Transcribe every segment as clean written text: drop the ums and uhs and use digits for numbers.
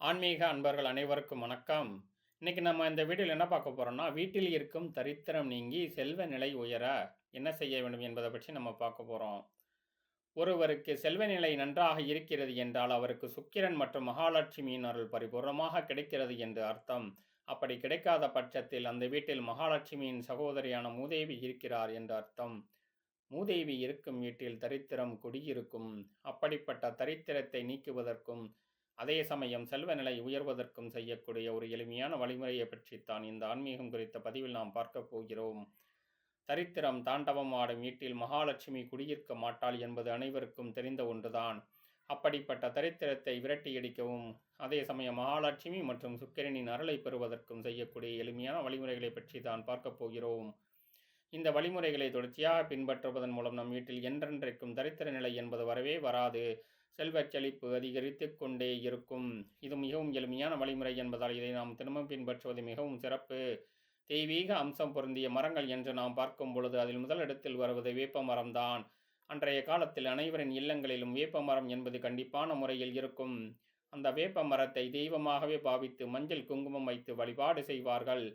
ஆன்மீக அன்பர்கள் அனைவருக்கும் வணக்கம். இன்னைக்கு நம்ம இந்த வீடியோல என்ன பார்க்க போறோம்னா, வீட்டில் இருக்கும் தரித்திரம் நீங்கி செல்வ நிலை உயர என்ன செய்ய வேண்டும் என்பதை பற்றி நம்ம பார்க்க போறோம். ஒருவருக்கு செல்வ நிலை நன்றாக இருக்கிறது என்றால், அவருக்கு சுக்கிரன் மற்றும் மகாலட்சுமியின் அருள் பரிபூர்ணமாக கிடைக்கிறது என்று அர்த்தம். அப்படி கிடைக்காத பட்சத்தில் அந்த வீட்டில் மகாலட்சுமியின் சகோதரியான மூதேவி இருக்கிறார் என்று அர்த்தம். மூதேவி இருக்கும் வீட்டில் தரித்திரம் குடியிருக்கும். அப்படிப்பட்ட தரித்திரத்தை நீக்குவதற்கும் அதே சமயம் செல்வ நிலை உயர்வதற்கும் செய்யக்கூடிய ஒரு எளிமையான வழிமுறையை பற்றித்தான் இந்த ஆன்மீகம் குறித்த பதிவில் நாம் பார்க்க போகிறோம். தரித்திரம் தாண்டவம் ஆடும் வீட்டில் மகாலட்சுமி குடியிருக்க மாட்டாள் என்பது அனைவருக்கும் தெரிந்த ஒன்றுதான். அப்படிப்பட்ட தரித்திரத்தை விரட்டியடிக்கவும் அதே சமயம் மகாலட்சுமி மற்றும் சுக்கிரனின் அருளை பெறுவதற்கும் செய்யக்கூடிய எளிமையான வழிமுறைகளை பற்றி தான் பார்க்க போகிறோம். இந்த வழிமுறைகளை தொடர்ச்சியாக பின்பற்றுவதன் மூலம் நம் வீட்டில் என்றென்றைக்கும் தரித்திர நிலை என்பது வரவே வராது. செல்வச் செழிப்பு அதிகரித்து கொண்டே இருக்கும். இது மிகவும் எளிமையான வழிமுறை என்பதால் இதை நாம் தினமும் பின்பற்றுவது மிகவும் சிறப்பு. தெய்வீக அம்சம் பொருந்திய மரங்கள் என்று நாம் பார்க்கும் பொழுது அதில் முதலிடத்தில் வருவது வேப்ப மரம்தான். அன்றைய காலத்தில் அனைவரின் இல்லங்களிலும் வேப்ப மரம் என்பது கண்டிப்பான முறையில் இருக்கும். அந்த வேப்ப மரத்தை தெய்வமாகவே பாவித்து மஞ்சள் குங்குமம் வைத்து வழிபாடு செய்வார்கள்.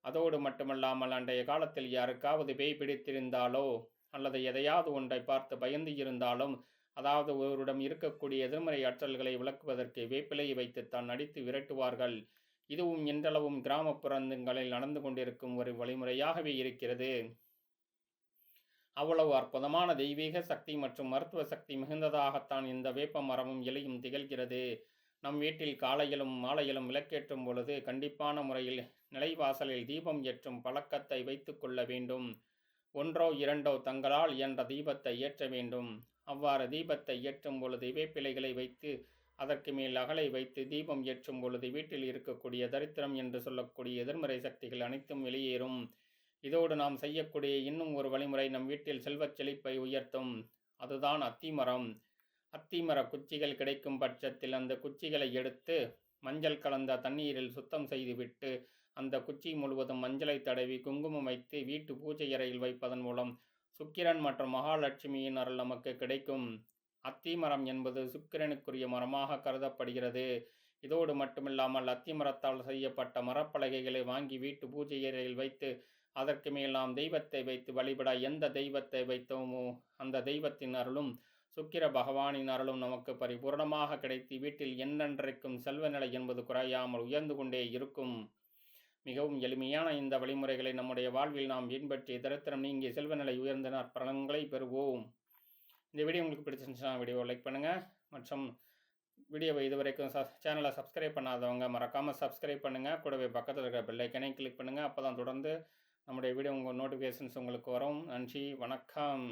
அதோடு மட்டுமல்லாமல் அன்றைய காலத்தில் யாருக்காவது பேய் பிடித்திருந்தாலோ அல்லது எதையாவது ஒன்றை பார்த்து பயந்து இருந்தாலும், அதாவது ஒருவரிடம் இருக்கக்கூடிய எதிர்மறை ஆற்றல்களை விளக்குவதற்கு வேப்பிலையை வைத்துத்தான் நடித்து விரட்டுவார்கள். இதுவும் இன்றளவும் கிராமப்புறங்களில் நடந்து கொண்டிருக்கும் ஒரு வழிமுறையாகவே இருக்கிறது. அவ்வளவு அற்புதமான தெய்வீக சக்தி மற்றும் மருத்துவ சக்தி மிகுந்ததாகத்தான் இந்த வேப்ப மரமும் இலையும் திகழ்கிறது. நம் வீட்டில் காலையிலும் மாலையிலும் விளக்கேற்றும் பொழுது கண்டிப்பான முறையில் நிலைவாசலில் தீபம் ஏற்றும் பழக்கத்தை வைத்து கொள்ள வேண்டும். ஒன்றோ இரண்டோ தங்களால் இயன்ற தீபத்தை ஏற்ற வேண்டும். அவ்வாறு தீபத்தை ஏற்றும் பொழுது வேப்பிலைகளை வைத்து அதற்கு மேல் அகலை வைத்து தீபம் ஏற்றும் பொழுது வீட்டில் இருக்கக்கூடிய தரித்திரம் என்று சொல்லக்கூடிய எதிர்மறை சக்திகள் அனைத்தும் வெளியேறும். இதோடு நாம் செய்யக்கூடிய இன்னும் ஒரு வழிமுறை நம் வீட்டில் செல்வச் செழிப்பை உயர்த்தும். அதுதான் அத்திமரம். அத்திமர குச்சிகள் கிடைக்கும் பட்சத்தில் அந்த குச்சிகளை எடுத்து மஞ்சள் கலந்த தண்ணீரில் சுத்தம் செய்துவிட்டு அந்த குச்சி முழுவதும் மஞ்சளை தடவி குங்குமம் வைத்து வீட்டு பூஜை அறையில் வைப்பதன் மூலம் சுக்கிரன் மற்றும் மகாலட்சுமியின் அருள் நமக்கு கிடைக்கும். அத்திமரம் என்பது சுக்கிரனுக்குரிய மரமாக கருதப்படுகிறது. இதோடு மட்டுமில்லாமல் அத்திமரத்தால் செய்யப்பட்ட மரப்பலகைகளை வாங்கி வீட்டு பூஜை அறையில் வைத்து அதற்கு மேல் நாம் தெய்வத்தை வைத்து வழிபட எந்த தெய்வத்தை வைத்தோமோ அந்த தெய்வத்தின் அருளும் சுக்கிர பகவானின் அருளும் நமக்கு பரிபூர்ணமாக கிடைத்து வீட்டில் என்றென்றைக்கும் செல்வ நிலை என்பது குறையாமல் உயர்ந்து கொண்டே இருக்கும். மிகவும் எளிமையான இந்த வழிமுறைகளை நம்முடைய வாழ்வில் நாம் பின்பற்றி தரித்திரம் நீங்கி செல்வ நிலை உயர்ந்த நற்பலன்களை பெறுவோம். இந்த வீடியோ உங்களுக்கு பிடிச்சிருந்துச்சுன்னா வீடியோவை லைக் பண்ணுங்கள். மற்றும் வீடியோவை இதுவரைக்கும் சேனலை சப்ஸ்கிரைப் பண்ணாதவங்க மறக்காமல் சப்ஸ்கிரைப் பண்ணுங்கள். கூடவே பக்கத்தில் இருக்கிற பெல் ஐக்கனை கிளிக் பண்ணுங்கள். அப்போ தான் தொடர்ந்து நம்முடைய வீடியோ உங்கள் நோட்டிஃபிகேஷன்ஸ் உங்களுக்கு வரும். நன்றி, வணக்கம்.